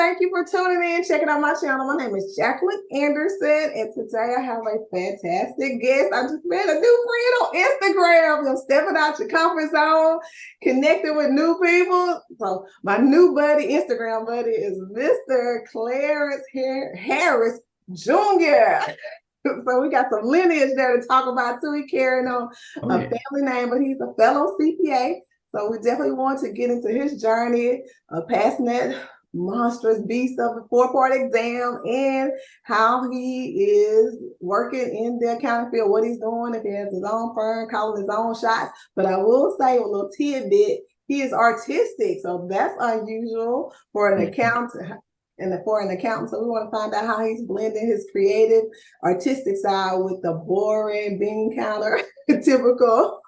Thank you for tuning in, checking out my channel. My name is Jacqueline Anderson, and today I have a fantastic guest. I just met a new friend on Instagram. You're stepping out your comfort zone, connecting with new people. So my new buddy, Instagram buddy, is Mr. Clarence Harris Jr. So we got some lineage there to talk about too. He carrying on a family name, but he's a fellow CPA. So we definitely want to get into his journey of passing that monstrous beast of a 4-part exam and how he is working in the accounting field, what he's doing, if he has his own firm, calling his own shots. But I will say a little tidbit, he is artistic. So that's unusual for an accountant. For an accountant, so we want to find out how he's blending his creative, artistic side with the boring bean counter, typical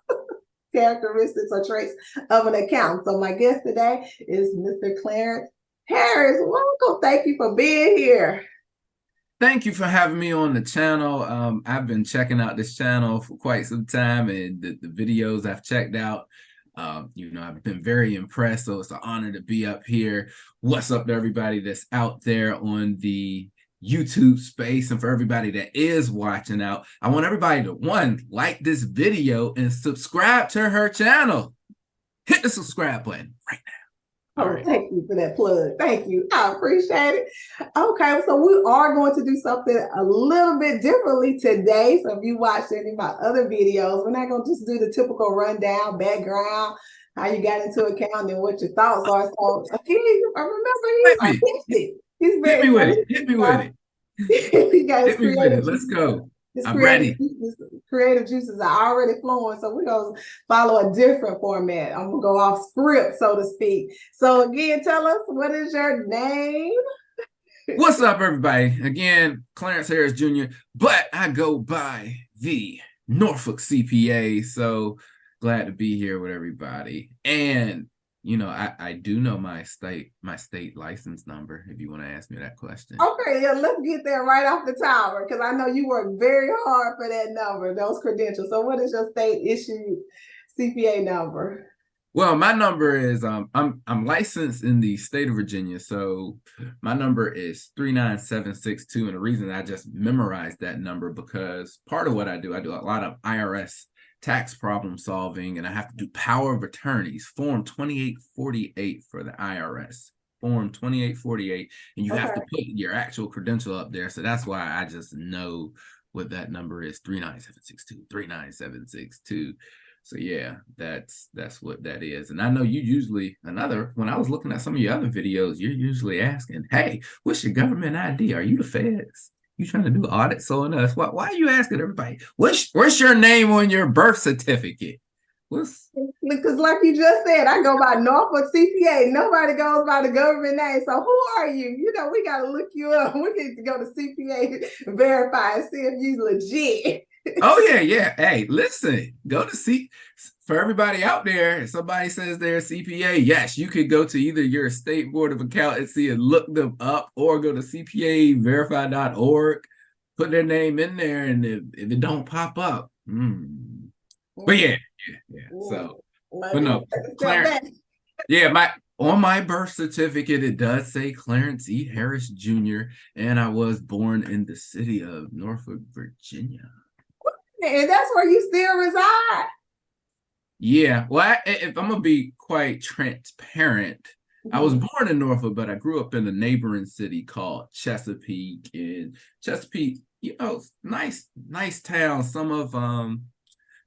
characteristics or traits of an accountant. So my guest today is Mr. Clarence Harris. Welcome. Thank you for being here. Thank you for having me on the channel. I've been checking out this channel for quite some time, and the videos I've checked out, I've been very impressed. So it's an honor to be up here. What's up to everybody that's out there on the YouTube space, and for everybody that is watching out, I want everybody to like this video and subscribe to her channel. Hit the subscribe button right now. Right. Thank you for that plug. Thank you. I appreciate it. Okay, so we are going to do something a little bit differently today. So if you watched any of my other videos, we're not going to just do the typical rundown, background, how you got into accounting and what your thoughts are. So I remember he's very hit me with it. Hit me with it. He got his hit me with it. Let's go. I'm ready. Creative juices are already flowing, so we're going to follow a different format. I'm going to go off script, so to speak. So again, tell us, what is your name? What's up, everybody? Again, Clarence Harris Jr., but I go by the Norfolk CPA, so glad to be here with everybody. And I do know my state license number, if you want to ask me that question. Okay, yeah, let's get there right off the tower, because I know you work very hard for that number, those credentials. So what is your state issued CPA number? Well, my number is I'm licensed in the state of Virginia, so my number is 39762, and the reason I just memorized that number because part of what I do a lot of IRS tax problem solving, and I have to do power of attorneys, form 2848 for the IRS, form 2848, and you have to put your actual credential up there. So that's why I just know what that number is, 39762. So yeah, that's what that is. And I know you usually, when I was looking at some of your other videos, you're usually asking, hey, what's your government ID? Are you the feds? You trying to do audits on us? Why are you asking everybody? What's your name on your birth certificate? Because like you just said, I go by Norfolk CPA. Nobody goes by the government name. So who are you? We got to look you up. We need to go to CPA and verify and see if you legit. Oh, yeah. Hey, listen, go to for everybody out there, if somebody says they're a CPA, yes, you could go to either your state board of accountancy and look them up, or go to cpaverify.org, put their name in there, and if it don't pop up, but yeah. So, but no, Clarence, on my birth certificate, it does say Clarence E. Harris Jr., and I was born in the city of Norfolk, Virginia. And that's where you still reside? Yeah. Well, if I'm going to be quite transparent, I was born in Norfolk, but I grew up in a neighboring city called Chesapeake. And Chesapeake, nice town. Some of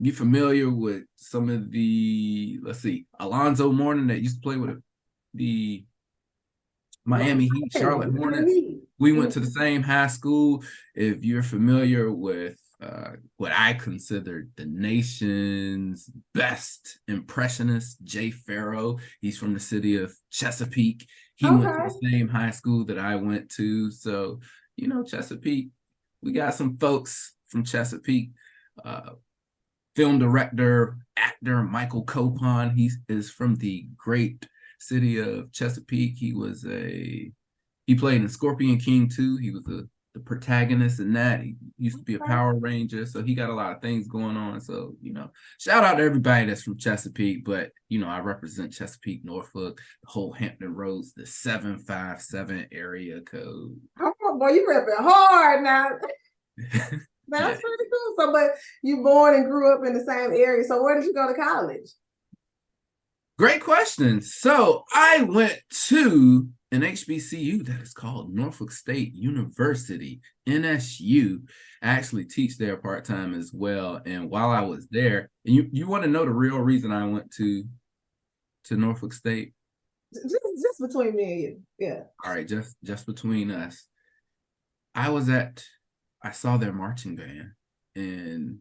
you familiar with some of the, let's see, Alonzo Mourning that used to play with the Miami Heat, Charlotte Hornets. We went to the same high school. If you're familiar with what I consider the nation's best impressionist, Jay Farrow, he's from the city of Chesapeake. He went to the same high school that I went to. So, Chesapeake, we got some folks from Chesapeake. Film director, actor Michael Copon, he is from the great city of Chesapeake. He played in Scorpion King 2. He was the the protagonist in that. He used to be a Power Ranger, so he got a lot of things going on. So, shout out to everybody that's from Chesapeake, but, I represent Chesapeake, Norfolk, the whole Hampton Roads, the 757 area code. Oh, boy, you repping hard now. That's pretty cool. So, but you born and grew up in the same area. So where did you go to college? Great question. So I went to an HBCU that is called Norfolk State University, NSU. I actually teach there part-time as well. And while I was there, and you want to know the real reason I went to Norfolk State? Just between me and you. Yeah. All right, just between us. I saw their marching band, and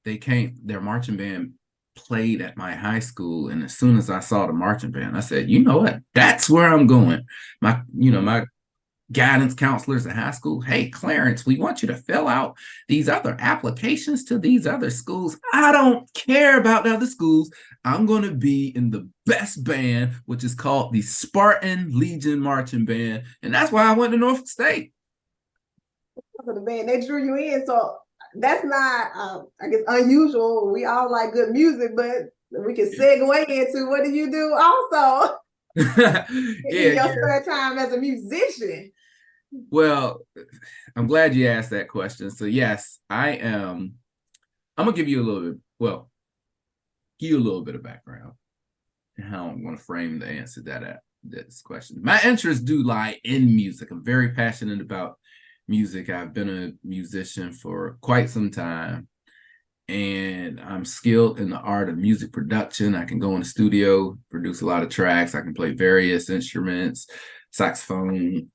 their marching band played at my high school. And as soon as I saw the marching band, I said, you know what? That's where I'm going. My guidance counselors at high school, hey, Clarence, we want you to fill out these other applications to these other schools. I don't care about the other schools. I'm going to be in the best band, which is called the Spartan Legion Marching Band. And that's why I went to Norfolk State. The band, they drew you in. So that's not, I guess, unusual. We all like good music, but we can segue into what do you do also in your spare time as a musician? Well, I'm glad you asked that question. So yes, I am. I'm gonna give you a little bit of background and how I'm going to frame the answer to this question. My interests do lie in music. I'm very passionate about music. I've been a musician for quite some time, and I'm skilled in the art of music production. I can go in the studio, produce a lot of tracks. I can play various instruments, saxophone,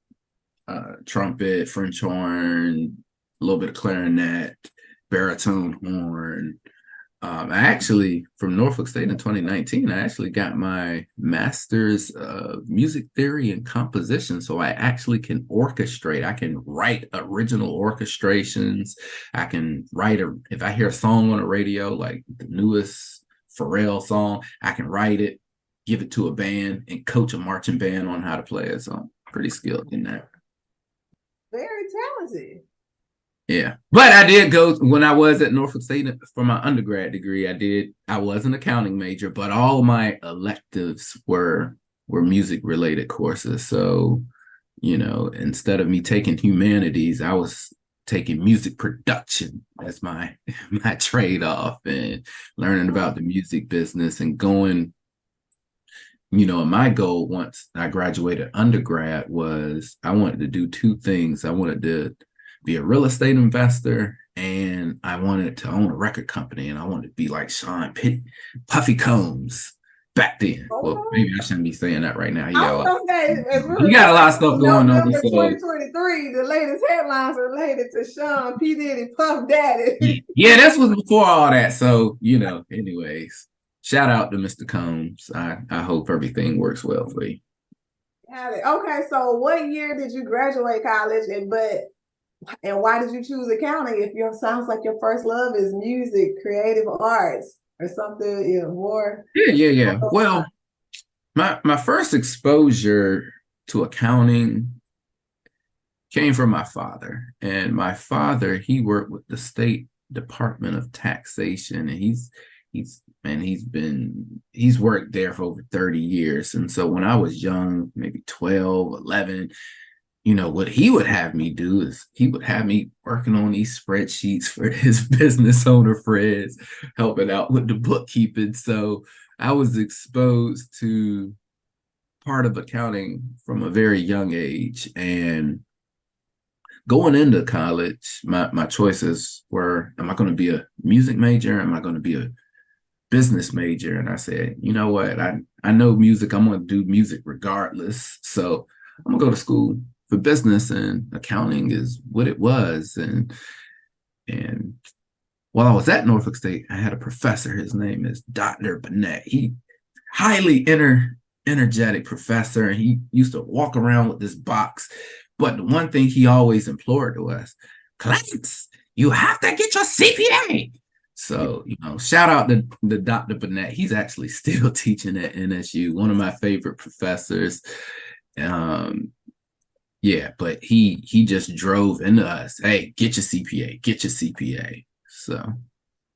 trumpet, French horn, a little bit of clarinet, baritone horn. I actually, from Norfolk State in 2019, I actually got my master's of music theory and composition. So I actually can orchestrate. I can write original orchestrations. I can write if I hear a song on the radio, like the newest Pharrell song, I can write it, give it to a band, and coach a marching band on how to play it. So I'm pretty skilled in that. Very talented. Yeah, but I did go when I was at Norfolk State for my undergrad degree. I was an accounting major, but all my electives were music related courses. So, instead of me taking humanities, I was taking music production as my trade off, and learning about the music business and going. And my goal once I graduated undergrad was I wanted to do two things. I wanted to be a real estate investor, and I wanted to own a record company, and I wanted to be like Sean Puffy Combs back then. Well, maybe I shouldn't be saying that right now. You got a lot of stuff going on. So 2023, the latest headlines are related to Sean P. Diddy Puff Daddy. Yeah, this was before all that. So, anyways, shout out to Mr. Combs. I hope everything works well for you. Got it. Okay, so what year did you graduate college, and why did you choose accounting if sounds like your first love is music, creative arts, or something more? Yeah. Well, my first exposure to accounting came from my father. And my father, he worked with the State Department of Taxation, and he's worked there for over 30 years. And so when I was young, maybe 12, 11, what he would have me do is he would have me working on these spreadsheets for his business owner friends, helping out with the bookkeeping. So I was exposed to part of accounting from a very young age. And going into college, my choices were, am I going to be a music major? Am I going to be a business major? And I said, you know what? I know music. I'm going to do music regardless. So I'm going to go to school for business, and accounting is what it was. And while I was at Norfolk State, I had a professor. His name is Dr. Burnett. He highly energetic professor, and he used to walk around with this box. But the one thing he always implored to us, Clarence, you have to get your CPA. So, shout out to Dr. Burnett. He's actually still teaching at NSU, one of my favorite professors. Yeah, but he just drove into us. Hey, get your CPA, get your CPA. So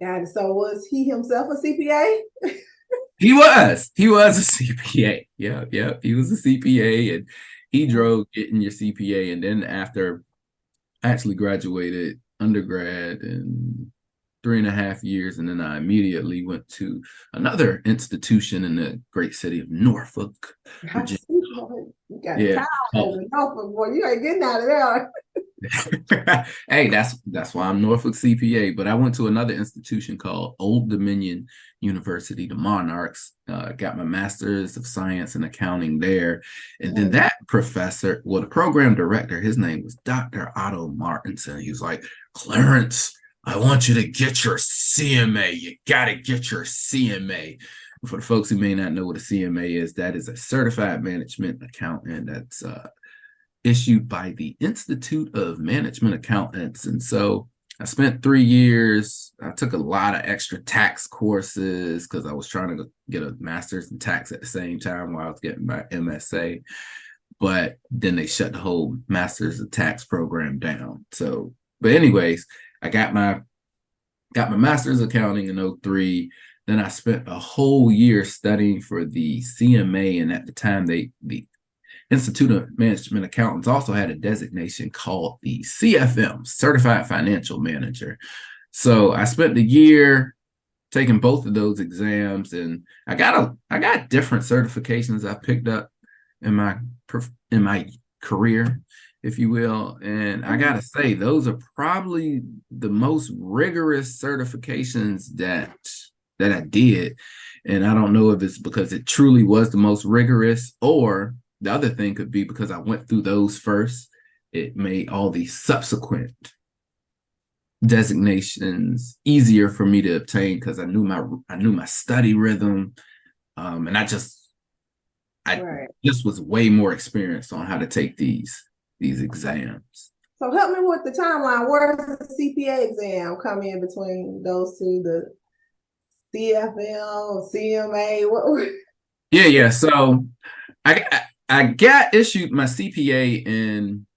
And so was he himself a CPA? he was a CPA. Yeah, he was a CPA, and he drove getting your CPA. And then after I actually graduated undergrad in 3.5 years, and then I immediately went to another institution in the great city of Norfolk, I Virginia. see, boy. You got Yeah. tired of it, Norfolk, boy. You ain't getting out of there. Hey, that's why I'm Norfolk CPA. But I went to another institution called Old Dominion University, the Monarchs. Got my master's of science and accounting there, and then that professor, well, the program director, his name was Dr. Otto Martinson. He was like, Clarence, I want you to get your CMA. You got to get your CMA. For the folks who may not know what a CMA is, that is a certified management accountant. That's issued by the Institute of Management Accountants. And so I spent 3 years. I took a lot of extra tax courses because I was trying to get a master's in tax at the same time while I was getting my MSA. But then they shut the whole master's of tax program down. So, but anyways, I got my master's accounting in 2003. Then I spent a whole year studying for the CMA, and at the time the Institute of Management Accountants also had a designation called the CFM, Certified Financial Manager. So I spent the year taking both of those exams, and I got different certifications I picked up in my career, if you will. And I gotta say, those are probably the most rigorous certifications that I did. And I don't know if it's because it truly was the most rigorous, or the other thing could be because I went through those first. It made all these subsequent designations easier for me to obtain because I knew my study rhythm, and I just was way more experienced on how to take these exams. So help me with the timeline. Where does the CPA exam come in between those two? The CFL, CMA. What? Yeah. So I got issued my CPA in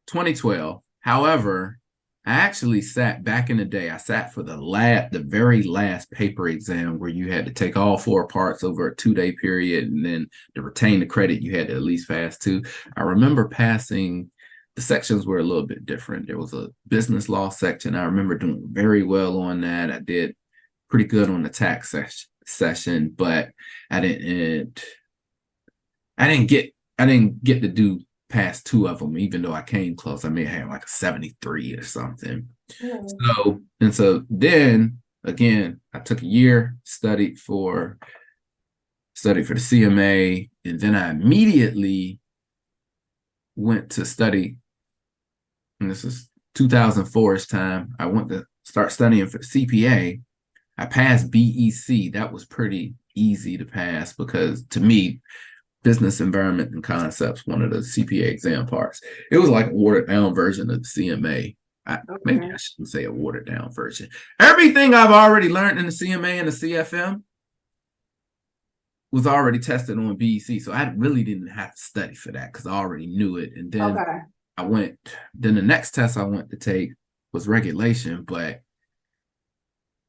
2012. However, I actually sat back in the day. I sat for the very last paper exam where you had to take all 4 parts over a 2-day period, and then to retain the credit, you had to at least pass 2. I remember passing. The sections were a little bit different. There was a business law section. I remember doing very well on that. I did pretty good on the tax session, but I didn't get to do past 2 of them, even though I came close. I may have had like a 73 or something. So then again, I took a year, studied for the CMA, and then I immediately went to study. And this is 2004's time. I went to start studying for CPA. I passed BEC. That was pretty easy to pass because, to me, business environment and concepts, one of the CPA exam parts. It was like a watered down version of the CMA. Maybe I shouldn't say a watered down version. Everything I've already learned in the CMA and the CFM was already tested on BEC. So I really didn't have to study for that because I already knew it. And then then the next test I went to take was regulation. But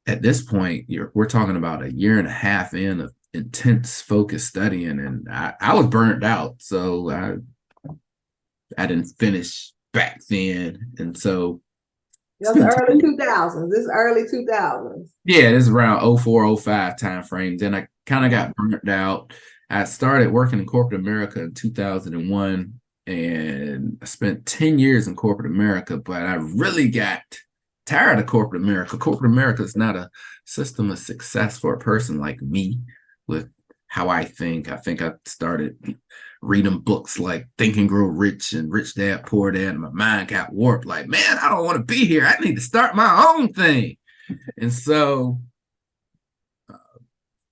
at this point, we're talking about a year and a half in of intense focused studying, and I was burnt out, so I didn't finish back then. And so This early 2000s. Yeah, this is around 04, 05 time frame. Then I kind of got burnt out. I started working in corporate America in 2001, and I spent 10 years in corporate America, but I really got tired of corporate America. Corporate America is not a system of success for a person like me with how I think. I think I started reading books like Think and Grow Rich and Rich Dad, Poor Dad, and my mind got warped. Like, man, I don't want to be here. I need to start my own thing. And so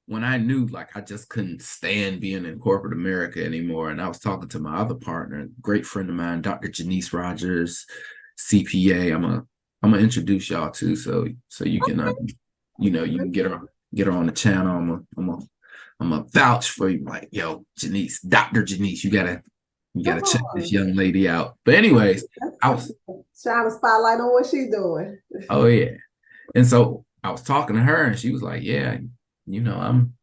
when I knew like I just couldn't stand being in corporate America anymore, and I was talking to my other partner, a great friend of mine, Dr. Janice Rogers, CPA. I'm gonna introduce y'all to, so you can you can get her on the channel. I'm a vouch for you, like, yo, Janice, Dr. Janice, you gotta You got Come to check this on. young lady out. But anyways, I was, Shine a spotlight on what she's doing. oh yeah. And so I was talking to her and she was like, yeah, I'm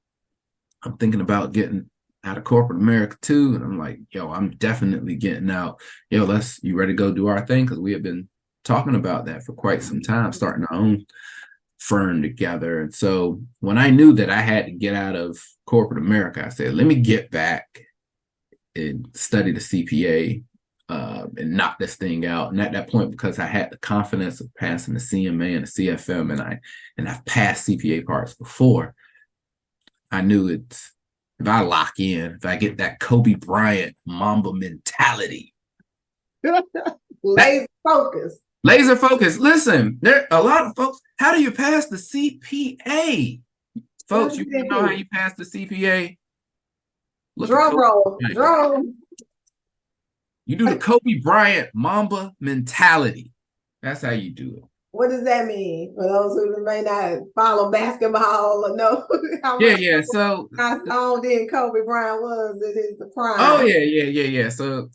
thinking about getting out of corporate America too. And I'm like, yo, I'm definitely getting out. Yo, you ready to go do our thing? Because we have been talking about that for quite some time, starting our own firm together. And so when I knew that I had to get out of corporate America, I said, let me get back and study the CPA and knock this thing out. And at that point, because I had the confidence of passing the CMA and the CFM, and I've passed CPA parts before, I knew if I lock in, if I get that Kobe Bryant Mamba mentality, Laser focus. laser focus. Listen, there are a lot of folks. How do you pass the CPA? Folks, you know how you pass the CPA? Drum roll. Drum. You do the Kobe Bryant Mamba mentality. That's how you do it. What does that mean for those who may not follow basketball or know how much So how old then Kobe Bryant was in his prime? Oh yeah. So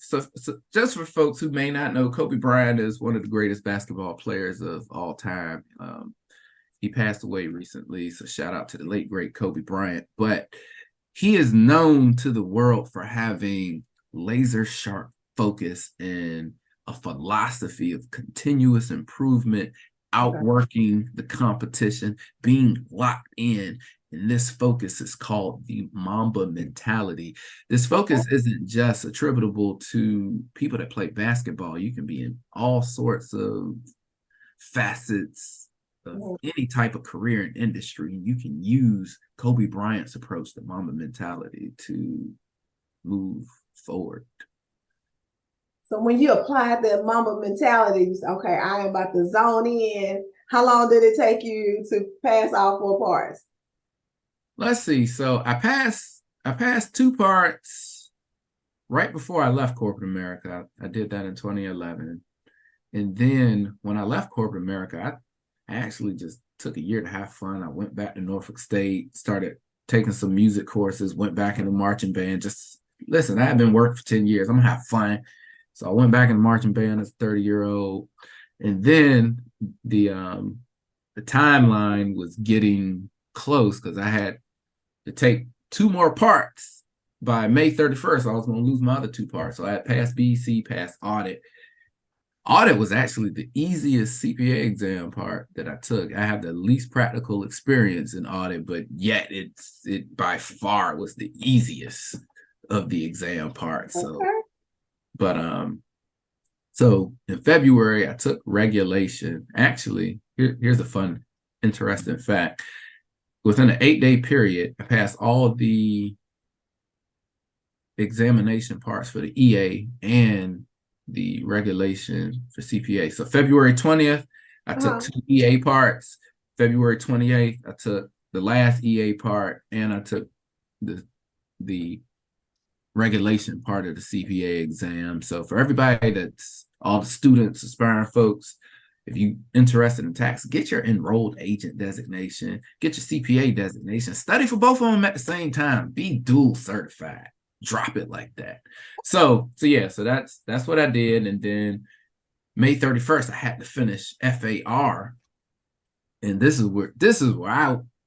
just for folks who may not know, Kobe Bryant is one of the greatest basketball players of all time. He passed away recently, so shout out to the late great Kobe Bryant. But he is known to the world for having laser sharp focus and a philosophy of continuous improvement, outworking the competition, being locked in. And this focus is called the Mamba mentality. This focus isn't just attributable to people that play basketball. You can be in all sorts of facets of any type of career and industry. You can use Kobe Bryant's approach to Mamba mentality to move forward. So when you applied the Mamba mentality, you said, okay, I am about to zone in. How long did it take you to pass all 4 parts? Let's see. So I passed 2 parts right before I left corporate America. I did that in 2011. And then when I left corporate America, I actually just took a year to have fun. I went back to Norfolk State, started taking some music courses, went back in the marching band. Just listen, I had been working for 10 years. I'm gonna have fun. So I went back in the marching band as a 30-year-old. And then the timeline was getting close because I had to take 2 more parts by May 31st. I was going to lose my other 2 parts. So I had passed BEC, passed audit. Audit was actually the easiest CPA exam part that I took. I have the least practical experience in audit, but yet it by far was the easiest of the exam parts. So, so in February, I took regulation. Actually, here's a fun, interesting fact. Within an 8-day period, I passed all of the examination parts for the EA and the regulation for CPA. So February 20th, I took 2 EA parts. February 28th, I took the last EA part, and I took the regulation part of the CPA exam. So for everybody that's all the students, aspiring folks, if you're interested in tax, get your enrolled agent designation, get your CPA designation, study for both of them at the same time, be dual certified, drop it like that. So that's what I did. And then May 31st, I had to finish FAR. And this is where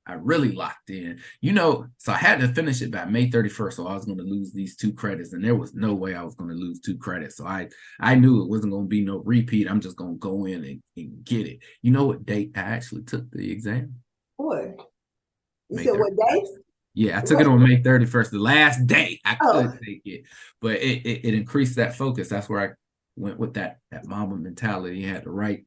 I really locked in, so I had to finish it by May 31st. So I was going to lose these 2 credits, and there was no way I was going to lose 2 credits. So I knew it wasn't going to be no repeat. I'm just going to go in and get it. You know what date I actually took the exam? What? You May said 31st. what date? Yeah, I took it on May 31st, the last day I could take it. But it increased that focus. That's where I went with that Mamba mentality. You had the right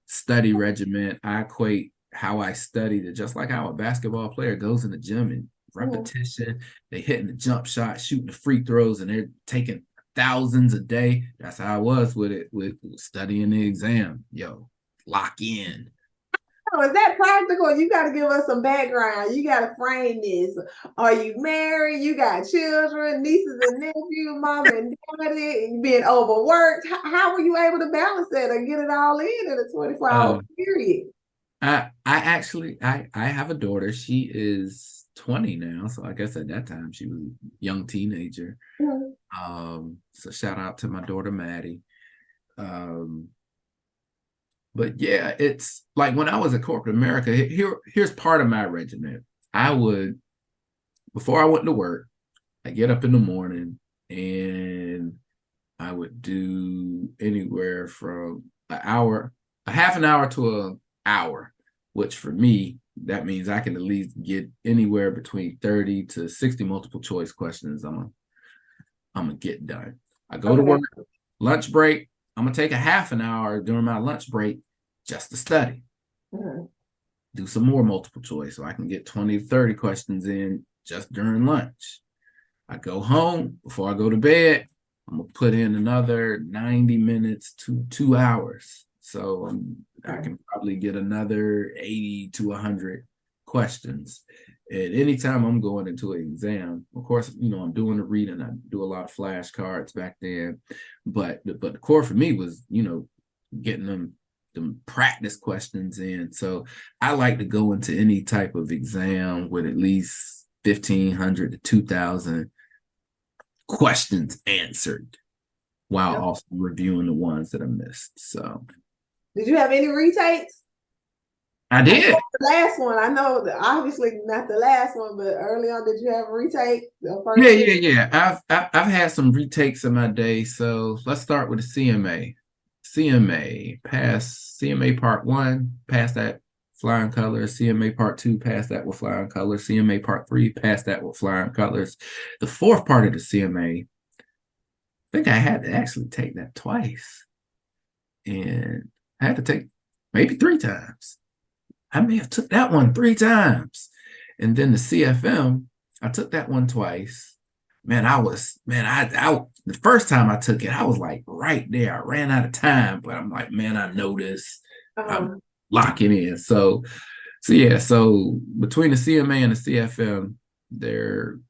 study regimen. I equate how I studied it just like how a basketball player goes in the gym and repetition, they hitting the jump shot, shooting the free throws, and they're taking thousands a day. That's how I was with it, with studying the exam. Yo, lock in. Oh, is that practical? You got to give us some background. You got to frame this. Are you married? You got children, nieces and nephews, mom and daddy, and being overworked. How were you able to balance that and get it all in a 24-hour period? I actually have a daughter. She is 20 now, so I guess at that time she was a young teenager. So shout out to my daughter Maddie. Um, but yeah, it's like when I was at corporate America, here's part of my regimen. I would, before I went to work, I get up in the morning and I would do anywhere from a half an hour to an hour, which for me, that means I can at least get anywhere between 30 to 60 multiple choice questions I'm gonna get done. I go to work, lunch break, I'm gonna take a half an hour during my lunch break just to study. Do some more multiple choice so I can get 20 to 30 questions in just during lunch. I go home before I go to bed. I'm gonna put in another 90 minutes to 2 hours. So I can probably get another 80 to 100 questions. And anytime I'm going into an exam, of course, I'm doing the reading. I do a lot of flashcards back then, but the core for me was, getting them practice questions in. So I like to go into any type of exam with at least 1,500 to 2,000 questions answered while also reviewing the ones that I missed. So did you have any retakes? I did. The last one, I know that obviously not the last one, but early on, did you have a retake? Yeah. I've had some retakes in my day. So let's start with the CMA. CMA, pass CMA part 1, pass that flying colors. CMA part 2, pass that with flying colors. CMA part 3, pass that with flying colors. The fourth part of the CMA, I think I had to actually take that twice. And I had to take maybe 3 times. I may have took that one 3 times. And then the CFM, I took that one twice. Man, I the first time I took it, I was like right there. I ran out of time, but I'm like, man, I know this. I'm locking in. So yeah, so between the CMA and the CFM,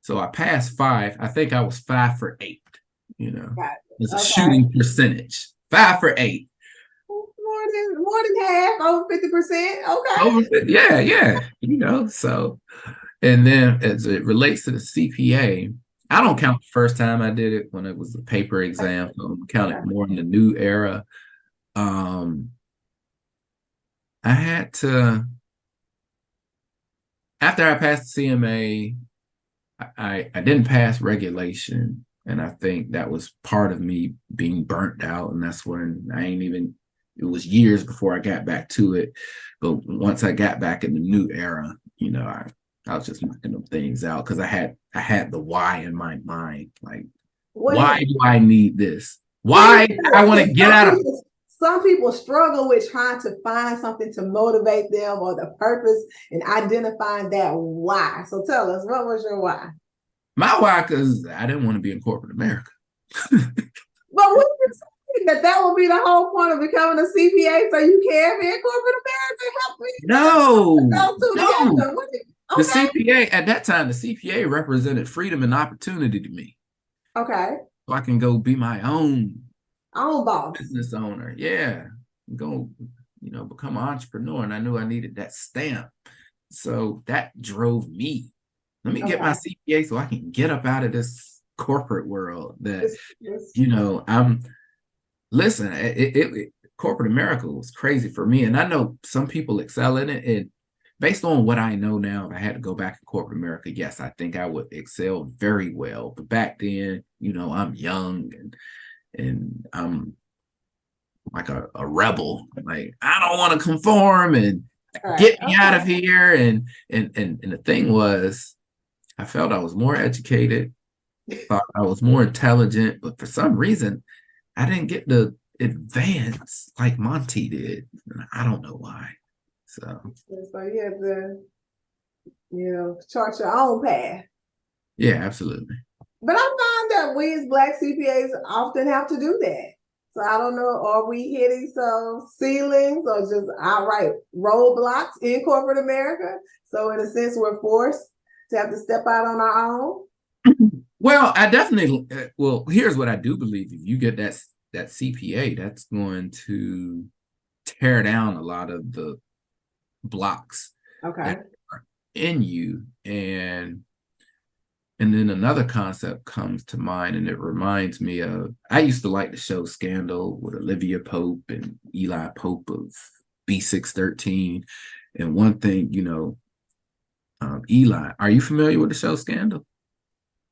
so I passed 5. I think I was 5 for 8. It's a shooting percentage. 5 for 8. More than half, over 50%. Okay. Yeah. So, and then as it relates to the CPA, I don't count the first time I did it when it was a paper exam. So I'm counting more in the new era. I had to, after I passed the CMA, I didn't pass regulation. And I think that was part of me being burnt out. And that's when it was years before I got back to it. But once I got back in the new era, I was just knocking them things out because I had the why in my mind. Like, why do I need this? Why do I want to get out of it? Some people struggle with trying to find something to motivate them or the purpose and identifying that why. So tell us, what was your why? My why, because I didn't want to be in corporate America. But what you saying that would be the whole point of becoming a CPA so you can be in corporate America? Help me. No. The CPA, at that time, the CPA represented freedom and opportunity to me. Okay. So I can go be my own boss, business owner. Yeah. Go, become an entrepreneur. And I knew I needed that stamp. So that drove me. Let me get my CPA so I can get up out of this corporate world that, corporate America was crazy for me. And I know some people excel in it. And based on what I know now, if I had to go back to corporate America, yes, I think I would excel very well. But back then, I'm young and I'm like a rebel. Like, I don't want to conform and get me out of here. And the thing was, I felt I was more educated, thought I was more intelligent, but for some reason, I didn't get to advance like Monty did. I don't know why. So you have to, chart your own path. Yeah, absolutely. But I find that we as Black CPAs often have to do that. So I don't know, are we hitting some ceilings or just outright roadblocks in corporate America? So in a sense, we're forced to have to step out on our own? Well, I definitely, here's what I do believe. If you get that CPA, that's going to tear down a lot of the blocks that are in you. And And then another concept comes to mind, and it reminds me of, I used to like the show Scandal with Olivia Pope and Eli Pope of B613. And one thing, Eli, are you familiar with the show Scandal?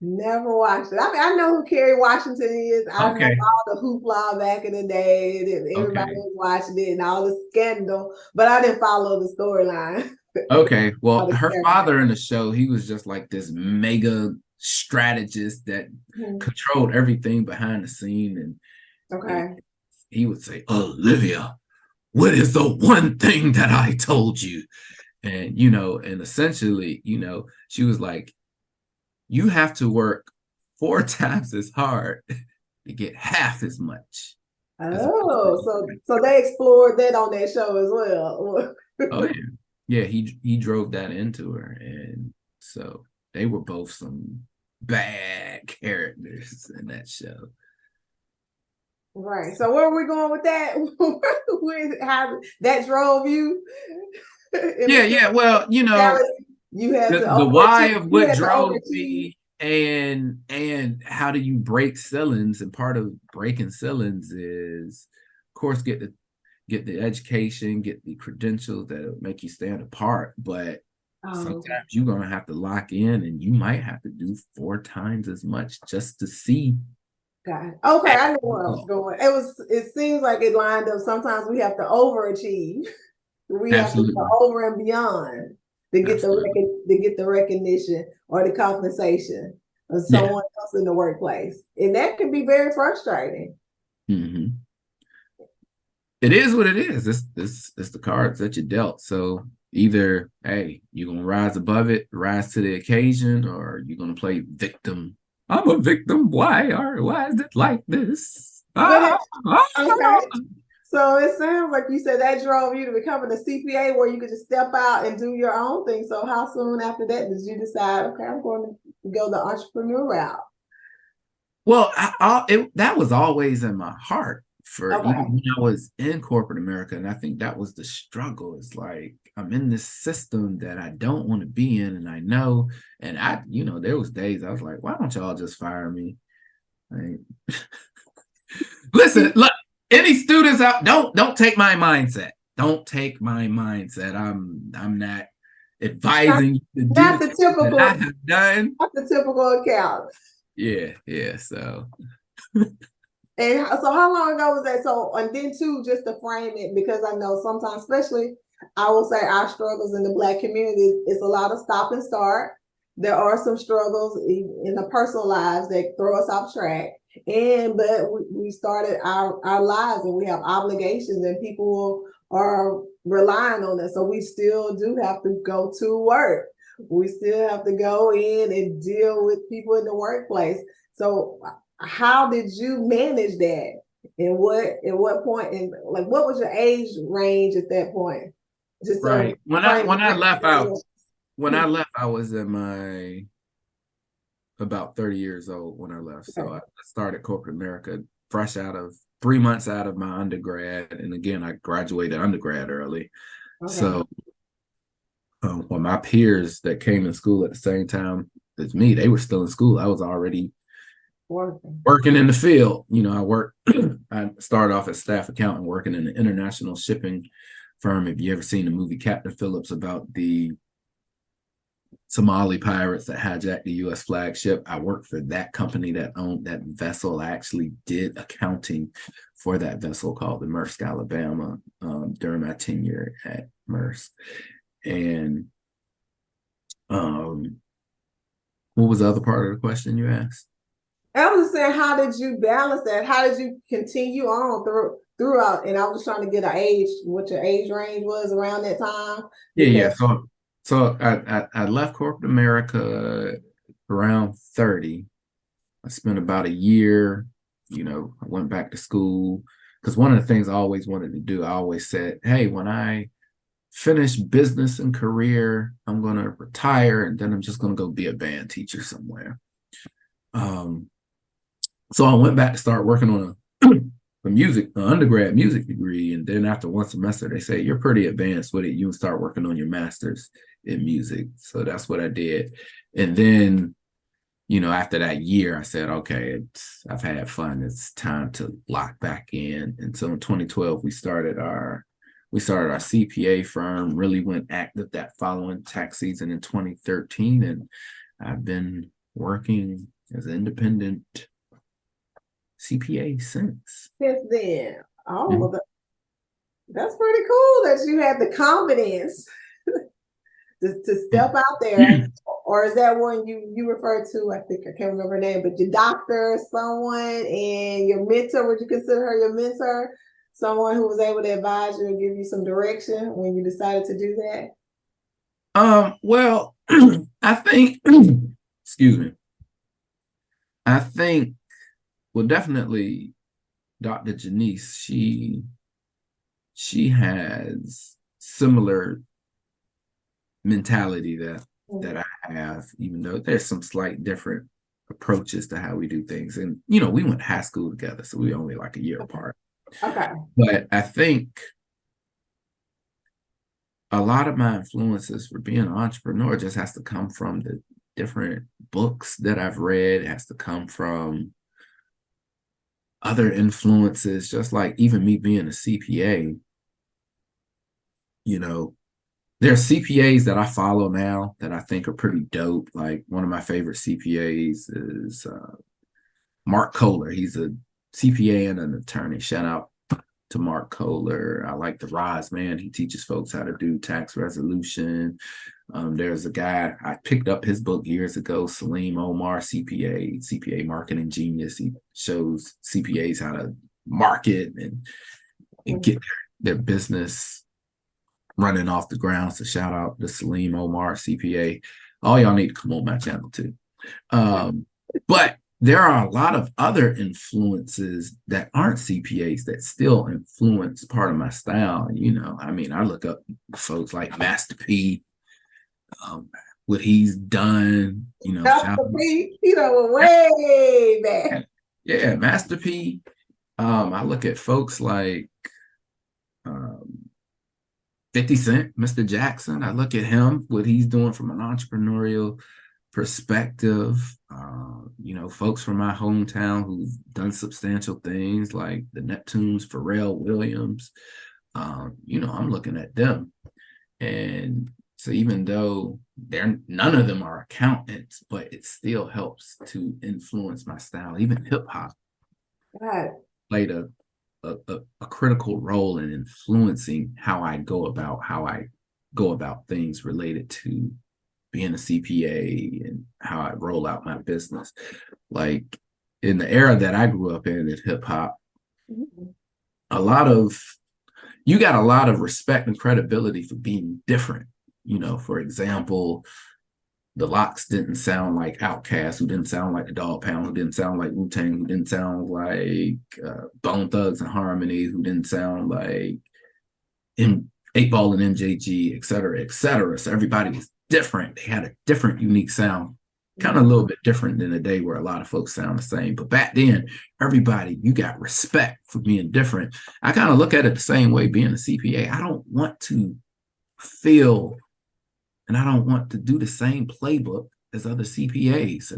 Never watched it. I mean, I know who Kerry Washington is. I know Okay. all the hoopla back in the day, and everybody Okay. was watching it and all the scandal, but I didn't follow the storyline. Okay. All Well, the her characters. father in the show, he was just like this mega strategist that Mhm. controlled everything behind the scene. And Okay. he would say, Olivia, what is the one thing that I told you? And, and essentially, she was like, you have to work 4 times as hard to get half as much. So they explored that on that show as well. Oh yeah. Yeah, he drove that into her. And so they were both some bad characters in that show. Right. So where are we going with that? How that drove you? Yeah. Well, You had to the why overachieve. of You what had to drove overachieve. me, and how do you break ceilings, and part of breaking ceilings is, of course, get the education, get the credentials that make you stand apart, but sometimes you're going to have to lock in, and you might have to do 4 times as much just to see. Got it. Okay, I know where I was going. It seems like it lined up. Sometimes we have to overachieve. We have to go over and beyond to get the recognition or the compensation of someone else in the workplace. And that can be very frustrating. Mm-hmm. It is what it is. It's the cards that you dealt. So either, hey, you're gonna rise above it, rise to the occasion, or you're gonna play victim. I'm a victim. Why is it like this? Okay. So it sounds like you said that drove you to becoming a CPA where you could just step out and do your own thing. So how soon after that did you decide, okay, I'm going to go the entrepreneur route? Well, that was always in my heart even when I was in corporate America. And I think that was the struggle. It's like, I'm in this system that I don't want to be in. And I know, and there was days I was like, why don't y'all just fire me? Like, listen, look, any students out, don't take my mindset. Don't take my mindset. I'm not advising you to do the typical that I have done. Not the typical account. Yeah. So and so how long ago was that? So, and then too, just to frame it, because I know sometimes, especially I will say our struggles in the Black community, it's a lot of stop and start. There are some struggles in the personal lives that throw us off track. But we started our lives and we have obligations and people are relying on us. So we still do have to go to work. We still have to go in and deal with people in the workplace. So how did you manage that? And what point, and like what was your age range at that point? Just right. When I left, I was in my about 30 years old when I left. So I started corporate America fresh out of 3 months out of my undergrad. And again, I graduated undergrad early. So well, my peers that came in school at the same time as me, they were still in school. I was already working in the field. I started off as staff accountant working in an international shipping firm. If you ever seen the movie Captain Phillips about the Somali pirates that hijacked the U.S. flagship, I worked for that company that owned that vessel. I actually did accounting for that vessel called the Maersk, Alabama, during my tenure at Maersk. And what was the other part of the question you asked? I was saying, how did you balance that? How did you continue on throughout? And I was trying to get an age, what your age range was around that time. Yeah. So I left corporate America around 30. I spent about a year, I went back to school because one of the things I always wanted to do, I always said, hey, when I finish business and career, I'm going to retire and then I'm just going to go be a band teacher somewhere. So I went back to start working on an undergrad music degree. And then after one semester, they say, you're pretty advanced with it. You can start working on your master's in music. So that's what I did. And then after that year, I said, okay, I've had fun. It's time to lock back in. And so in 2012, we started our CPA firm, really went active that following tax season in 2013. And I've been working as an independent CPA since. Since then. Oh, Yeah. well, that's pretty cool that you had the confidence to step out there. Or is that one you refer to? I think I can't remember her name, but your doctor, someone, and your mentor. Would you consider her your mentor? Someone who was able to advise you and give you some direction when you decided to do that? Well, I think, excuse me. I think, well, definitely Dr. Janice, she has similar mentality that I have, even though there's some slight different approaches to how we do things. And, we went to high school together, so we only like a year apart. Okay. But I think a lot of my influences for being an entrepreneur just has to come from the different books that I've read. It has to come from other influences, just like even me being a CPA. There are CPAs that I follow now that I think are pretty dope. Like one of my favorite CPAs is Mark Kohler. He's a CPA and an attorney. Shout out to Mark Kohler. I like the Rise Man. He teaches folks how to do tax resolution. There's a guy, I picked up his book years ago, Salim Omar, CPA marketing genius. He shows CPAs how to market and get their business running off the ground. So shout out to Salim Omar, CPA. All y'all need to come on my channel too. But there are a lot of other influences that aren't CPAs that still influence part of my style. I look up folks like Master P, what he's done, Master P, way back. Yeah, Master P. I look at folks like 50 Cent, Mr. Jackson. I look at him, what he's doing from an entrepreneurial perspective. Folks from my hometown who've done substantial things like the Neptunes, Pharrell Williams. I'm looking at them. And so even though none of them are accountants, but it still helps to influence my style. Even hip hop played a critical role in influencing how I go about things related to being a CPA and how I roll out my business. Like in the era that I grew up in hip hop, you got a lot of respect and credibility for being different. For example, the Lox didn't sound like Outkast, who didn't sound like the Dog Pound, who didn't sound like Wu-Tang, who didn't sound like Bone Thugs and Harmony, who didn't sound like 8Ball and MJG, et cetera, et cetera. So everybody was different. They had a different, unique sound, kind of a little bit different than a day where a lot of folks sound the same. But back then, you got respect for being different. I kind of look at it the same way being a CPA. I don't want to feel and I don't want to do the same playbook as other CPAs. So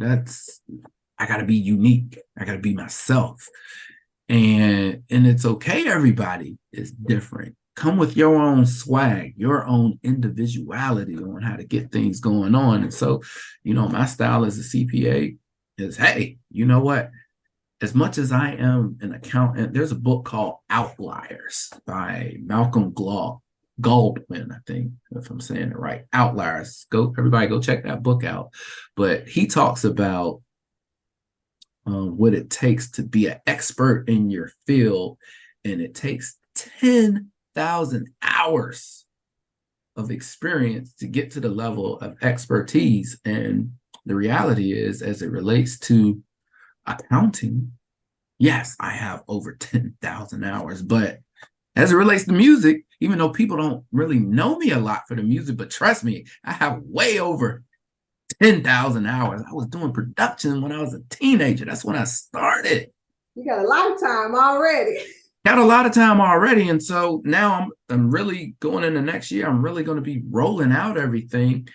I got to be unique. I got to be myself. And it's okay. Everybody is different. Come with your own swag, your own individuality on how to get things going on. And so, my style as a CPA is, hey, you know what? As much as I am an accountant, there's a book called Outliers by Malcolm Gladwell, I think, if I'm saying it right. Outliers. Everybody go check that book out. But he talks about what it takes to be an expert in your field, and it takes 10,000 hours of experience to get to the level of expertise. And the reality is, as it relates to accounting, yes, I have over 10,000 hours, but as it relates to music, even though people don't really know me a lot for the music, but trust me, I have way over 10,000 hours. I was doing production when I was a teenager. That's when I started. You got a lifetime already. Got a lot of time already. And so now I'm really going into next year. I'm really going to be rolling out everything.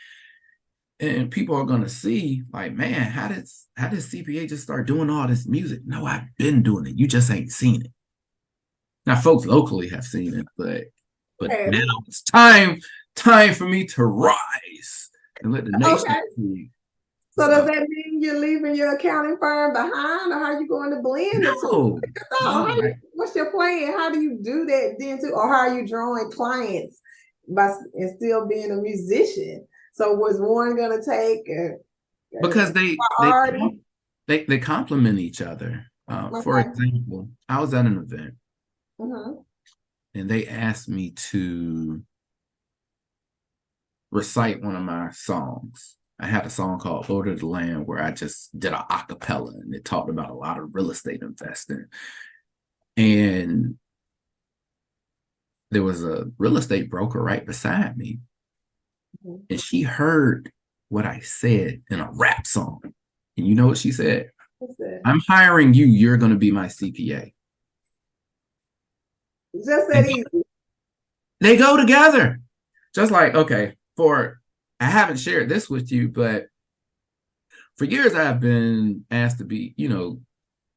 And people are gonna see, like, man, how did CPA just start doing all this music? No, I've been doing it. You just ain't seen it. Now, folks locally have seen it, but And, now it's time for me to rise and let the nation okay. see. So does So that mean you're leaving your accounting firm behind, or how are you going to blend the two? no, no, What's your plan? How do you do that then too? Or how are you drawing clients and still being a musician? So was one gonna take because priority? they complement each other. For Okay. example, I was at an event Mm-hmm. and they asked me to recite one of my songs. I had a song called Lord of the Land where I just did a acapella and it talked about a lot of real estate investing. And there was a real estate broker right beside me. Mm-hmm. And she heard what I said in a rap song. And you know what she said? What's that? I'm hiring you. You're going to be my CPA. Just that And easy. they go together. Just like, okay, I haven't shared this with you, but for years I've been asked to be,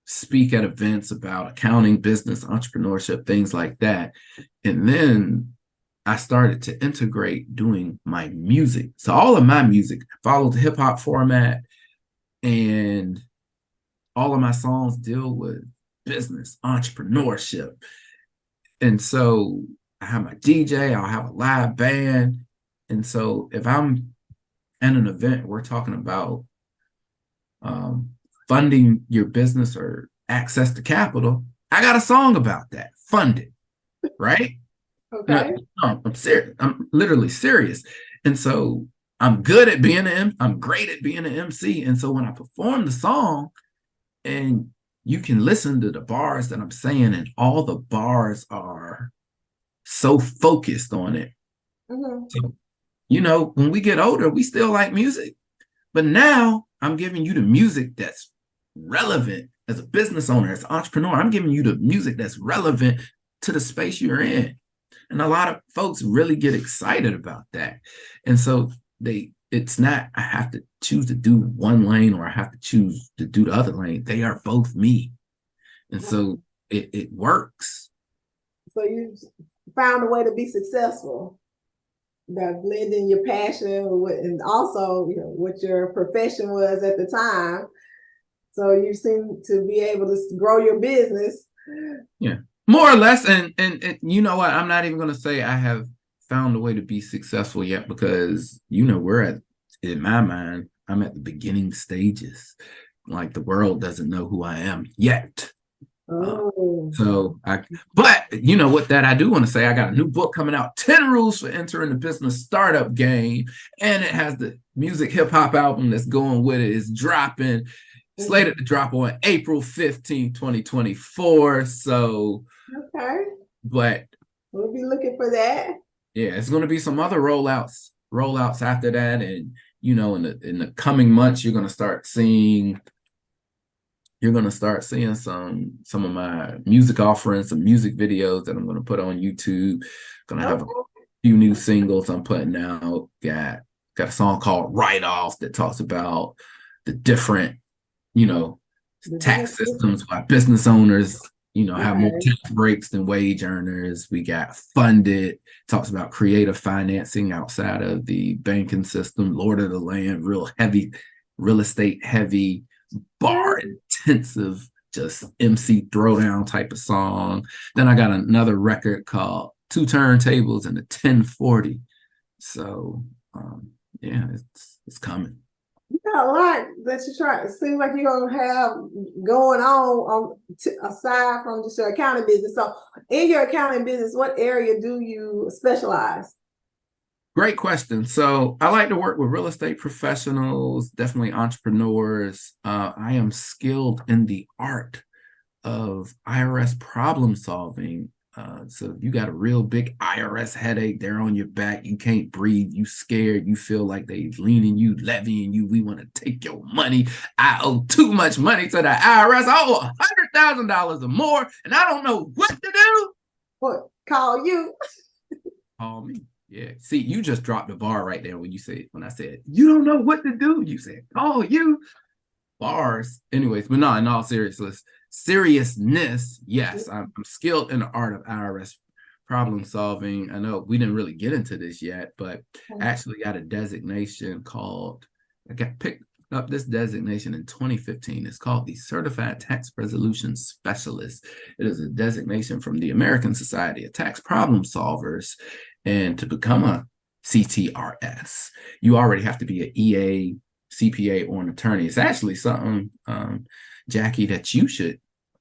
speak at events about accounting, business, entrepreneurship, things like that. And then I started to integrate doing my music. So all of my music follows the hip hop format, and all of my songs deal with business, entrepreneurship. And so I have my DJ, I'll have a live band. And so if I'm at an event, we're talking about funding your business or access to capital, I got a song about that. Fund it, right? No, Okay. I'm serious. I'm literally serious. And so I'm good at being I'm great at being an MC. And so when I perform the song, and you can listen to the bars that I'm saying, and all the bars are so focused on it. Mm-hmm. So, when we get older, we still like music. But now I'm giving you the music that's relevant as a business owner, as an entrepreneur. I'm giving you the music that's relevant to the space you're in. And a lot of folks really get excited about that. And so it's not, I have to choose to do one lane or I have to choose to do the other lane. They are both me. And so it works. So you found a way to be successful by blending your passion with, and also what your profession was at the time. So you seem to be able to grow your business. Yeah, more or less. And you know what? I'm not even going to say I have found a way to be successful yet, because in my mind, I'm at the beginning stages. Like, the world doesn't know who I am yet. Oh. But you know what, that I do want to say, I got a new book coming out, 10 Rules for Entering the Business Startup Game. And it has the music hip hop album that's going with it. It's dropping, slated to drop on April 15, 2024. So, okay. But we'll be looking for that. Yeah, it's going to be some other rollouts after that. And, in the coming months, you're going to start seeing some of my music offerings, some music videos that I'm going to put on YouTube. Going to have a few new singles I'm putting out. Got a song called Write Off that talks about the different, tax systems why business owners, have more tax breaks than wage earners. We got Funded, talks about creative financing outside of the banking system. Lord of the Land, real estate heavy, bar intensive, just MC throwdown type of song. Then I got another record called Two Turntables and a 1040. So yeah, it's coming. You got a lot that you try. It seems like you're gonna have going on aside from just your accounting business. So in your accounting business, what area do you specialize? Great question. So I like to work with real estate professionals, definitely entrepreneurs. I am skilled in the art of IRS problem solving. So if you got a real big IRS headache, they're on your back, you can't breathe, you scared, you feel like they leaning you, levying you, we want to take your money. I owe too much money to the IRS. I owe $100,000 or more, and I don't know what to do. What? Call you. Call me. Yeah. See, you just dropped the bar right there when I said, you don't know what to do. You said, oh, you bars. Anyways, but no, in all seriousness, yes, I'm skilled in the art of IRS problem solving. I know we didn't really get into this yet, but I actually got a designation I got picked up this designation in 2015. It's called the Certified Tax Resolution Specialist. It is a designation from the American Society of Tax Problem Solvers. And to become a CTRS, you already have to be an EA, CPA, or an attorney. It's actually something, Jackie, that you should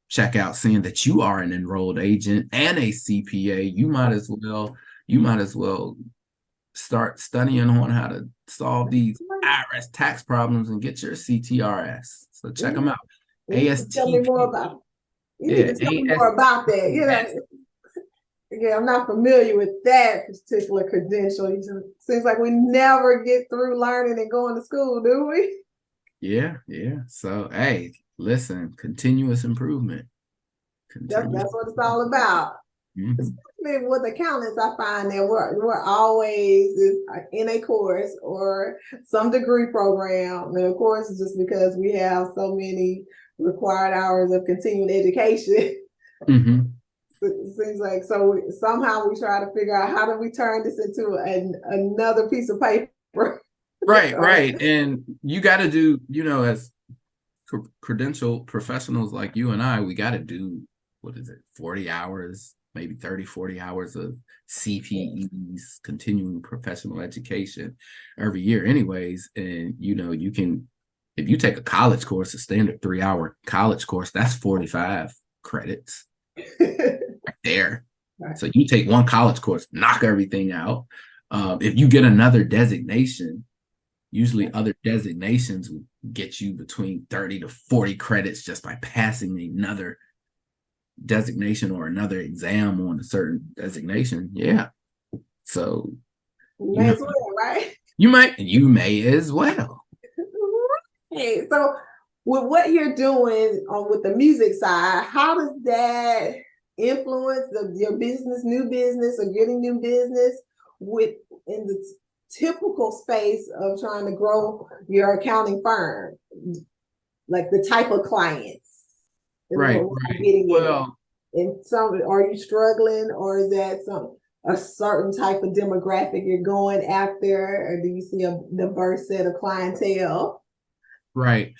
check out, seeing that you are an enrolled agent and a CPA. You might as well start studying on how to solve these IRS tax problems and get your CTRS. So check them out. Tell me more about it. You need to tell me more about that. You know, yeah, I'm not familiar with that particular credential. It seems like we never get through learning and going to school, do we? Yeah. So, hey, listen, continuous improvement. That's what it's all about. Mm-hmm. Especially with accountants, I find that we're always in a course or some degree program. And of course, it's just because we have so many required hours of continuing education. Mm-hmm. It seems like somehow we try to figure out how do we turn this into another piece of paper. Right. And you got to do, as credentialed professionals like you and I, we got to do, 40 hours, maybe 30, 40 hours of CPEs, continuing professional education every year anyways. And, you can, if you take a college course, a standard 3-hour college course, that's 45 credits right there. Right. So you take one college course, knock everything out. If you get another designation, usually other designations will get you between 30 to 40 credits just by passing another designation or another exam on a certain designation. Yeah. So you may as well, right? You may as well. Hey, so with what you're doing with the music side, how does that influence your business, new business, or getting new business in the typical space of trying to grow your accounting firm? Like the type of clients. Right. Well, and are you struggling, or is that a certain type of demographic you're going after, or do you see a diverse set of clientele? Right.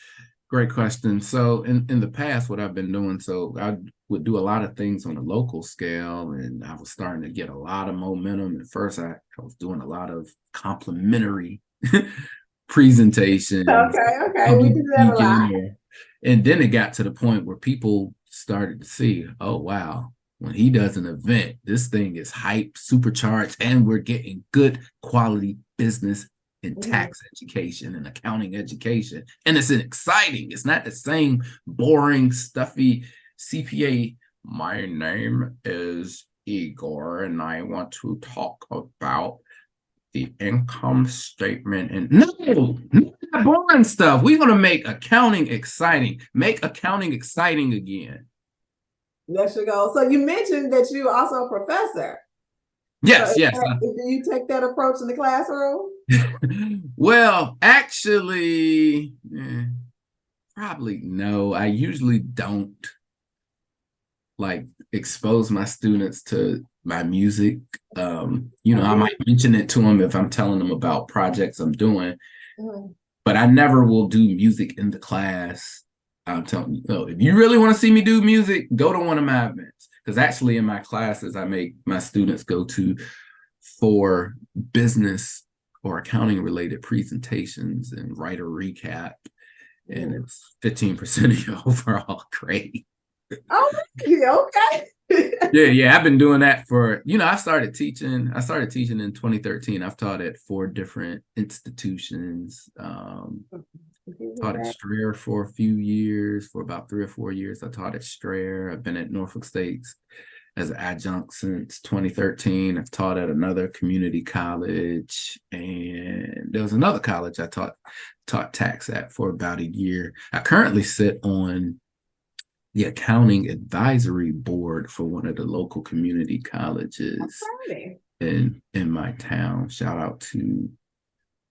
Great question. So in the past, what I've been doing, so I would do a lot of things on a local scale, and I was starting to get a lot of momentum. At first, I was doing a lot of complimentary presentations. Okay. We do that a lot. And then it got to the point where people started to see, oh, wow, when he does an event, this thing is hype, supercharged, and we're getting good quality business in tax education and accounting education. And it's exciting. It's not the same boring, stuffy CPA. My name is Igor, and I want to talk about the income statement. And no, not boring stuff. We're going to make accounting exciting. Make accounting exciting again. There you go. So you mentioned that you're also a professor. Yes. Do you take that approach in the classroom? Well, actually, probably no. I usually don't expose my students to my music. I might mention it to them if I'm telling them about projects I'm doing, but I never will do music in the class. I'm telling you, if you really want to see me do music, go to one of my events. Because actually in my classes, I make my students go to 4 business or accounting related presentations and write a recap. And it's 15% of your overall grade. Oh, okay. Yeah. I've been doing that for, I started teaching in 2013. I've taught at 4 different institutions. Taught at Strayer for a few years, for about 3 or 4 years. I taught at Strayer. I've been at Norfolk State as an adjunct since 2013. I've taught at another community college, and there was another college I taught tax at for about a year. I currently sit on the accounting advisory board for one of the local community colleges. in my town. Shout out to,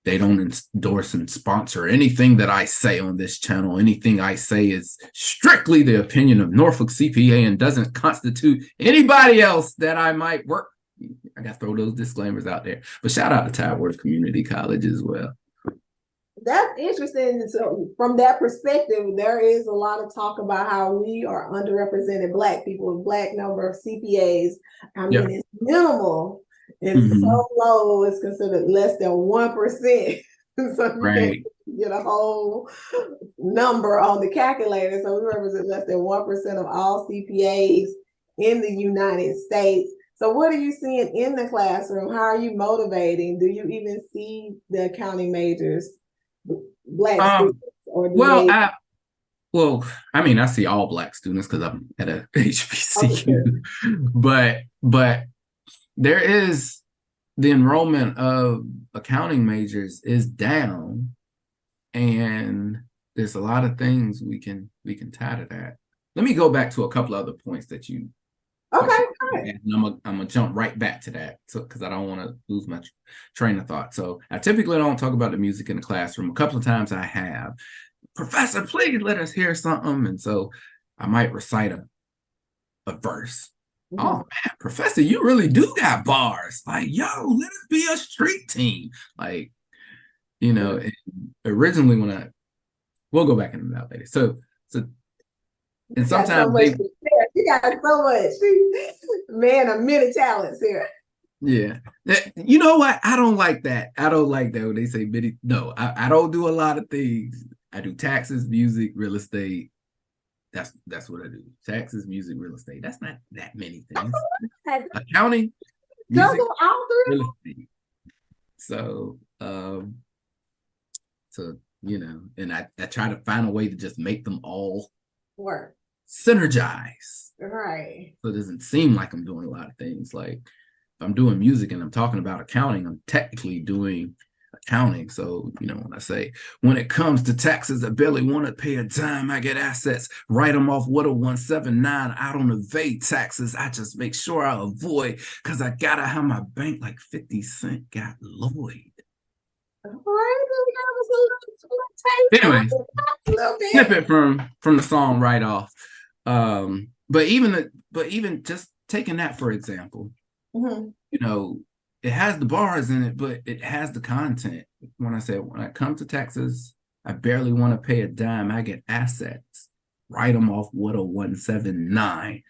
they don't endorse and sponsor anything that I say on this channel. Anything I say is strictly the opinion of Norfolk CPA and doesn't constitute anybody else that I might work. I got to throw those disclaimers out there. But shout out to Tidewater Community College as well. That's interesting. So from that perspective, there is a lot of talk about how we are underrepresented Black people, Black number of CPAs. I mean, it's minimal. It's so low, it's considered less than 1%. So right. You get a whole number on the calculator. So we represent less than 1% of all CPAs in the United States. So what are you seeing in the classroom? How are you motivating? Do you even see the accounting majors, Black students, or I mean, I see all Black students because I'm at a HBCU, but there is, the enrollment of accounting majors is down, and there's a lot of things we can tie to that. Let me go back to a couple other points that you. Okay. And I'm gonna jump right back to that, so because I don't want to lose my train of thought. So I typically don't talk about the music in the classroom. A couple of times I have, Professor, please let us hear something, and so I might recite a verse. Oh man, Professor, you really do got bars. Like, yo, let us be a street team. Like, you know, originally when we'll go back into that later. So and sometimes you got so much, man, of many talents here. Yeah. You know what? I don't like that. I don't like that when they say many. No, I don't do a lot of things. I do taxes, music, real estate. That's what I do. Taxes, music, real estate. That's not that many things. Accounting, music, real estate. So, you know, and I try to find a way to just make them all work, synergize. Right. So it doesn't seem like I'm doing a lot of things. Like if I'm doing music and I'm talking about accounting, I'm technically doing accounting. So, you know, when I say, when it comes to taxes, I barely want to pay a dime. I get assets, write them off with a 179. I don't evade taxes. I just make sure I avoid, because I got to have my bank like 50 Cent got Lloyd. Anyways, snippet from the song right off. But even just taking that for example, you know, it has the bars in it, but it has the content. When I come to taxes, I barely want to pay a dime. I get assets, write them off with a 179.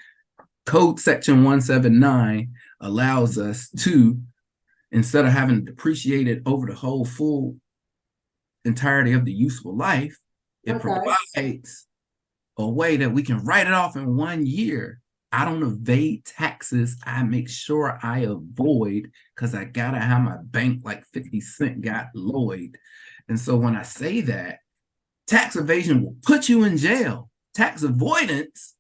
Code section 179 allows us to, instead of having to depreciate it over the whole full entirety of the useful life, it provides a way that we can write it off in 1 year. I don't evade taxes. I make sure I avoid, because I gotta have my bank like 50 Cent got Lloyd. And so when I say that, tax evasion will put you in jail. Tax avoidance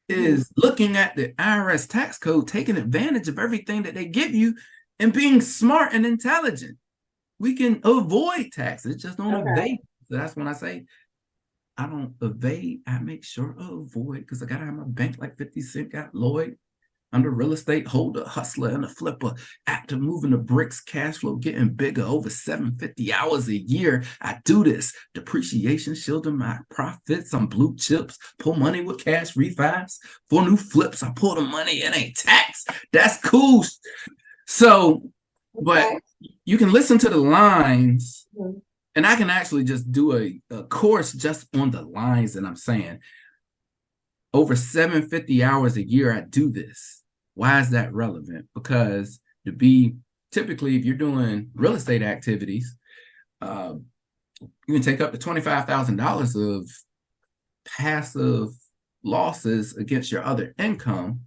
is looking at the IRS tax code, taking advantage of everything that they give you and being smart and intelligent. We can avoid taxes, just don't evade. So that's when I say, I don't evade, I make sure I avoid, because I got to have my bank like 50 Cent got Lloyd. I'm the real estate holder, hustler, and a flipper. Active moving the bricks, cash flow getting bigger, over 750 hours a year. I do this. Depreciation shielding my profits on blue chips. Pull money with cash refis. For new flips, I pull the money, it ain't tax. That's cool. So, but you can listen to the lines, and I can actually just do a course just on the lines that I'm saying. Over 750 hours a year, I do this. Why is that relevant? Because typically, if you're doing real estate activities, you can take up to $25,000 of passive losses against your other income,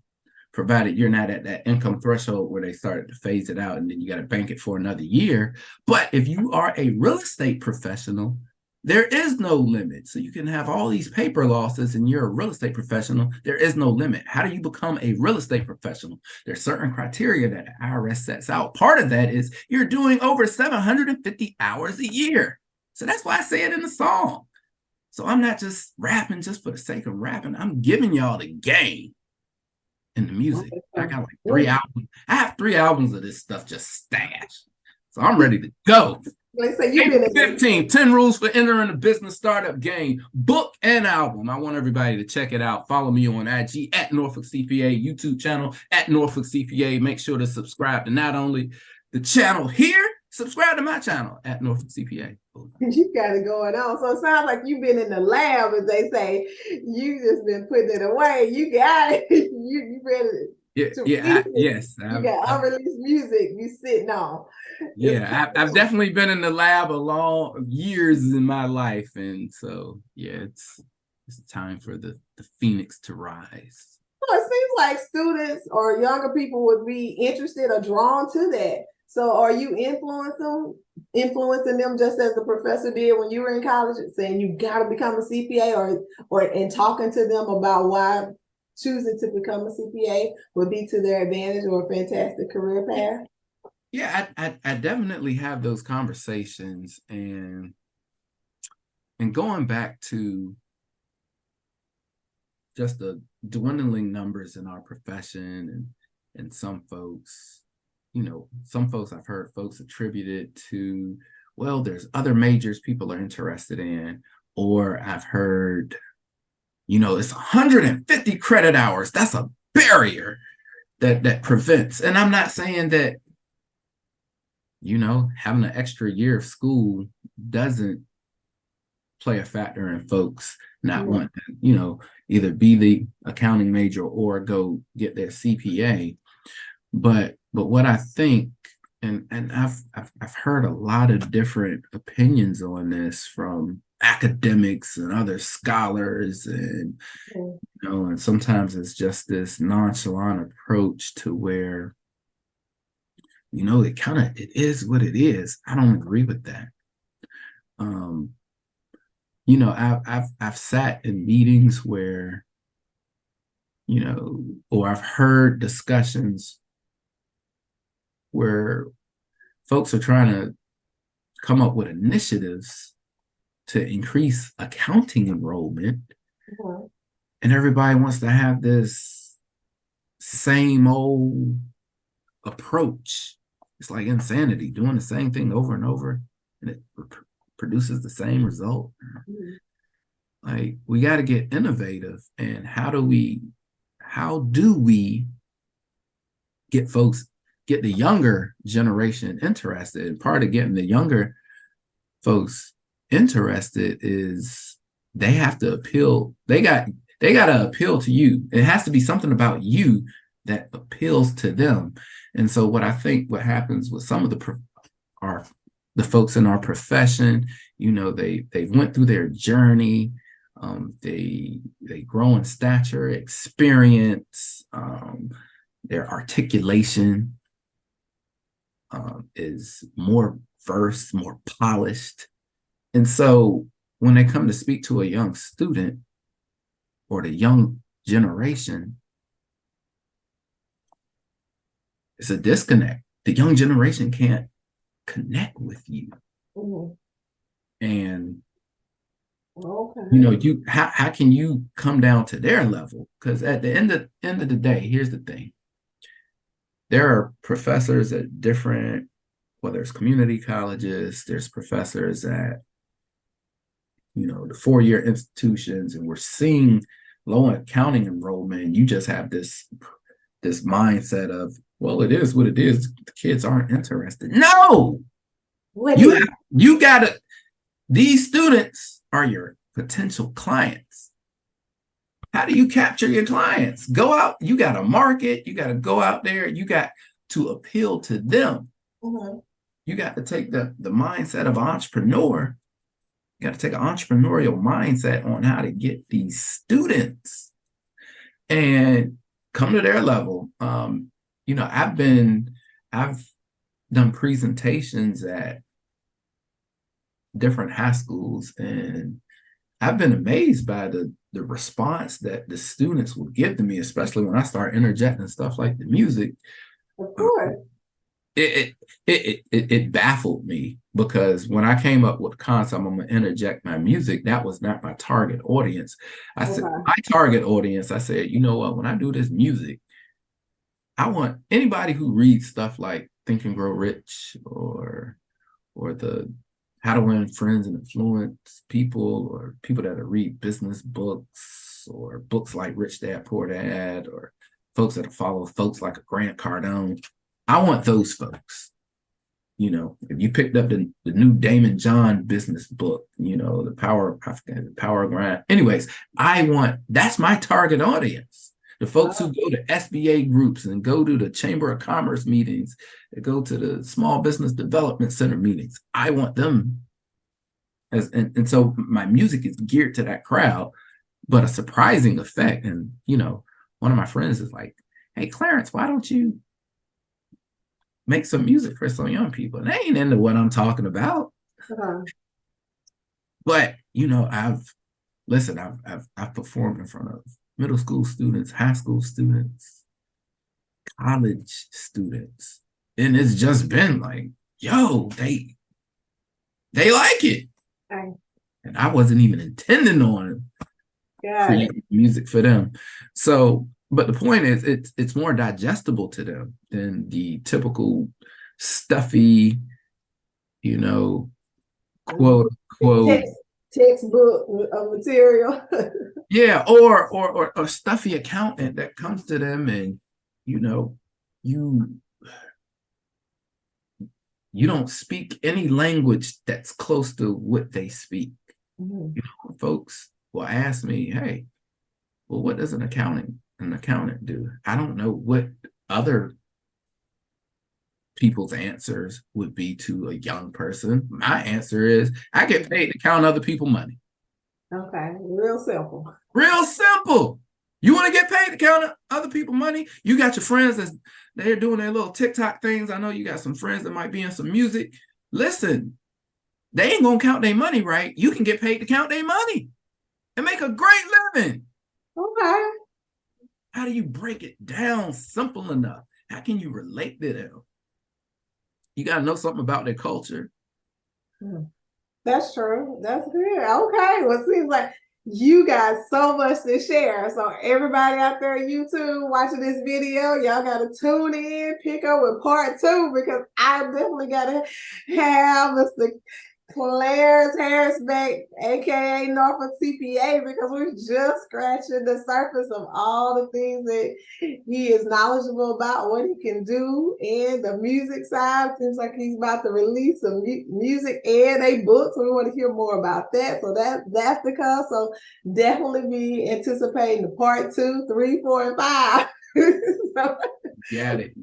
provided you're not at that income threshold where they started to phase it out and then you got to bank it for another year. But if you are a real estate professional, there is no limit. So you can have all these paper losses and you're a real estate professional. There is no limit. How do you become a real estate professional? There's certain criteria that the IRS sets out. Part of that is you're doing over 750 hours a year. So that's why I say it in the song. So I'm not just rapping just for the sake of rapping. I'm giving y'all the game. in the music. I got like 3 albums. I have 3 albums of this stuff just stashed. So I'm ready to go. Like say you've April been 15, 10 Rules for Entering the Business Startup Game, book and album. I want everybody to check it out. Follow me on IG at Norfolk CPA, YouTube channel at Norfolk CPA. Make sure to subscribe to not only the channel here, subscribe to my channel at Norfolk CPA. You got it going on. So it sounds like you've been in the lab, as they say. You just been putting it away. You got it. You ready Yes. You got unreleased music you sitting on. Yeah, I've definitely been in the lab a long years in my life. And so, yeah, it's time for the phoenix to rise. Well, it seems like students or younger people would be interested or drawn to that. So are you influencing them just as the professor did when you were in college, saying you got to become a CPA, or and talking to them about why choosing to become a CPA would be to their advantage or a fantastic career path? Yeah, I definitely have those conversations, and going back to just the dwindling numbers in our profession, and some folks, some folks I've heard folks attribute it to, well, there's other majors people are interested in, or I've heard, it's 150 credit hours. That's a barrier that prevents. And I'm not saying that, having an extra year of school doesn't play a factor in folks not wanting to, either be the accounting major or go get their CPA. But what I think, and I've heard a lot of different opinions on this from academics and other scholars, and and sometimes it's just this nonchalant approach to where, it is what it is. I don't agree with that. I've sat in meetings where, or I've heard discussions where folks are trying to come up with initiatives to increase accounting enrollment, and everybody wants to have this same old approach. It's like insanity, doing the same thing over and over, and it produces the same result. Like, we got to get innovative. And how do we get the younger generation interested? And part of getting the younger folks interested is they have to appeal. They got to appeal to you. It has to be something about you that appeals to them. And so what I think what happens with some of the folks in our profession, they went through their journey. They grow in stature, experience, their articulation is more versed, more polished. And so when they come to speak to a young student or the young generation, it's a disconnect. The young generation can't connect with you. And how can you come down to their level? Because at the end of the day, here's the thing. There are professors at different, whether it's community colleges, there's professors at, the four-year institutions, and we're seeing low accounting enrollment, and you just have this mindset of, well, it is what it is. The kids aren't interested. No! You gotta, these students are your potential clients. How do you capture your clients? Go out, you got to market, you got to go out there, you got to appeal to them. You got to take the mindset of an entrepreneur. You got to take an entrepreneurial mindset on how to get these students and come to their level. I've done presentations at different high schools, and I've been amazed by the response that the students will give to me, especially when I start interjecting stuff like the music. Of course. It baffled me, because when I came up with the concept, I'm going to interject my music, that was not my target audience. I said, my target audience, I said, you know what, when I do this music, I want anybody who reads stuff like Think and Grow Rich or the How to Win Friends and Influence People, or people that read business books or books like Rich Dad Poor Dad, or folks that follow folks like a Grant Cardone. I want those folks. You know, if you picked up the new Damon John business book, you know, the power of grind. Anyways, that's my target audience. The folks who go to SBA groups and go to the Chamber of Commerce meetings, that go to the Small Business Development Center meetings. I want them and so my music is geared to that crowd, but a surprising effect. And, you know, one of my friends is like, hey, Clarence, why don't you make some music for some young people? And they ain't into what I'm talking about. But, you know, I've performed in front of middle school students, high school students, college students. And it's just been like, yo, they like it. Right. And I wasn't even intending on creating music for them. So, but the point is, it's more digestible to them than the typical stuffy, you know, quote unquote textbook material. Yeah, or a stuffy accountant that comes to them and, you know, you don't speak any language that's close to what they speak. You know, folks will ask me, hey, well, what does an accountant do? I don't know what other people's answers would be to a young person. My answer is, I get paid to count other people's money. Okay, real simple. Real simple. You want to get paid to count other people's money? You got your friends they're doing their little TikTok things. I know you got some friends that might be in some music. Listen, they ain't gonna count their money right. You can get paid to count their money and make a great living. Okay. How do you break it down simple enough? How can you relate to them? You got to know something about their culture. That's true. That's good. Okay. Well, it seems like you got so much to share. So everybody out there on YouTube watching this video, y'all got to tune in, pick up with part 2, because I definitely got to have Mr. Clarence Harris back, aka Norfolk CPA, because we're just scratching the surface of all the things that he is knowledgeable about, what he can do, and the music side. Seems like he's about to release some music and a book, so we want to hear more about that. So that's the cause. So definitely be anticipating the part 2, 3, 4, and 5. So, Got it.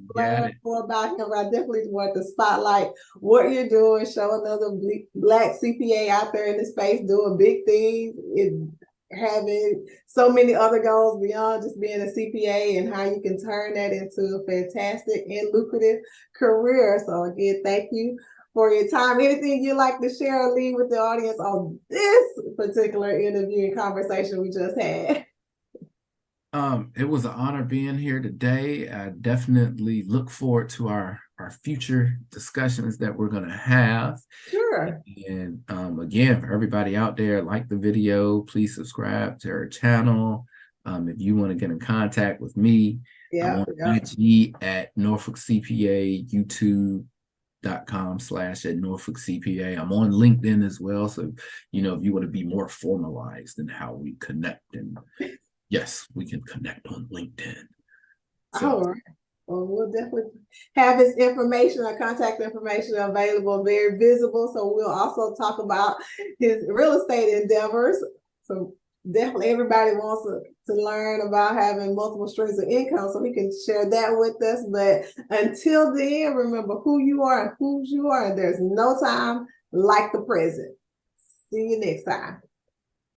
more about him. I definitely want to spotlight what you're doing, show another Black CPA out there in the space doing big things, having so many other goals beyond just being a CPA, and how you can turn that into a fantastic and lucrative career. So again, thank you for your time. Anything you'd like to share or leave with the audience on this particular interview and conversation we just had? It was an honor being here today. I definitely look forward to our future discussions that we're going to have. Sure. And again, for everybody out there, like the video, please subscribe to our channel. If you want to get in contact with me, I'm on IG at Norfolk CPA, YouTube.com/at Norfolk CPA. I'm on LinkedIn as well. So, you know, if you want to be more formalized in how we connect, and yes, we can connect on LinkedIn. So, all right. Well, we'll definitely have his information, our contact information available, very visible. So we'll also talk about his real estate endeavors. So definitely everybody wants to learn about having multiple streams of income, so he can share that with us. But until then, remember who you are and whose you are, and there's no time like the present. See you next time.